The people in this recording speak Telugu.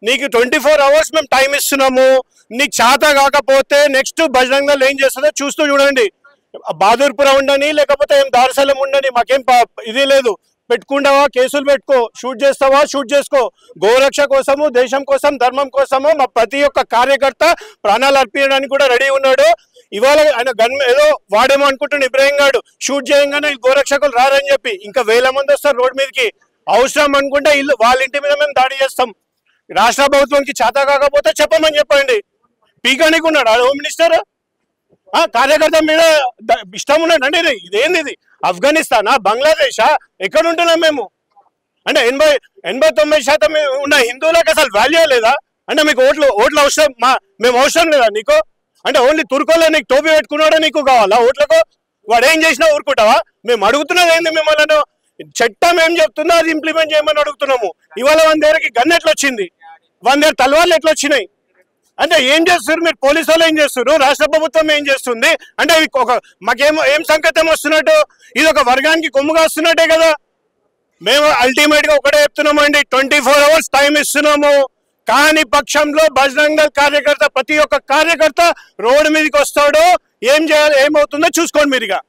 నీకు 24 hours మేము టైం ఇస్తున్నాము. నీకు చేత కాకపోతే నెక్స్ట్ బజరంగ దళ్ ఏం చేస్తుందో చూస్తూ చూడండి. బహదూర్పురం ఉండని లేకపోతే ఏం దారుసలం ఉండని మాకేం ఇది లేదు. పెట్టుకుంటావా కేసులు పెట్టుకో, షూట్ చేస్తావా షూట్ చేసుకో. గోరక్ష కోసము, దేశం కోసం, ధర్మం కోసము మా ప్రతి ఒక్క కార్యకర్త ప్రాణాలు అర్పించడానికి కూడా రెడీ ఉన్నాడు. ఇవాళ ఆయన గన్ ఏదో వాడేమో అనుకుంటున్న ఇబ్రాహిం గారు షూట్ చేయగానే గోరక్షకులు రారని చెప్పి ఇంకా వేల మంది వస్తారు రోడ్ మీదకి. అవసరం అనుకుంటే ఇల్లు వాళ్ళ ఇంటి మీద మేము దాడి చేస్తాం. రాష్ట్ర ప్రభుత్వానికి చేత కాకపోతే చెప్పమని చెప్పండి. పీకానికి ఉన్నాడు హోమ్ మినిస్టర్. కార్యకర్త మీద ఇష్టం ఉన్నాడు అండి. ఇదేంది ఇది? ఆఫ్ఘనిస్తానా, బంగ్లాదేశా, ఎక్కడ ఉంటున్నాం మేము? అంటే 80-90% ఉన్న హిందువులకు అసలు వాల్యూ లేదా? అంటే మీకు ఓట్లు అవసరం, మేము అవసరం లేదా నీకు? అంటే ఓన్లీ తుర్కోలో నీకు టోపీ పెట్టుకున్నాడో నీకు కావాలా ఓట్లకు? వాడు ఏం చేసినా ఊరుకుంటావా? మేము అడుగుతున్నది ఏంది మిమ్మల్ని? చట్టం ఏం చెప్తుందో అది ఇంప్లిమెంట్ చేయమని అడుగుతున్నాము. ఇవాళ మన దగ్గరకి గన్ ఎట్లా వచ్చింది, మన దగ్గర తలవాళ్ళు ఎట్లా వచ్చినాయి? అంటే ఏం చేస్తారు మీరు? పోలీసు వాళ్ళు ఏం చేస్తారు? రాష్ట్ర ప్రభుత్వం ఏం చేస్తుంది? అంటే మాకేం సంకేతం వస్తున్నట్టు? ఇది ఒక వర్గానికి కొమ్ముగా వస్తున్నట్టే కదా. మేము అల్టిమేట్ గా ఒకటే చెప్తున్నామండి, 24 hours టైం ఇస్తున్నాము. కాని పక్షంలో బజరంగ దళ్ కార్యకర్త ప్రతి ఒక్క కార్యకర్త రోడ్డు మీదకి వస్తాడో ఏం చేయాలి, ఏమవుతుందో చూసుకోండి మీరుగా.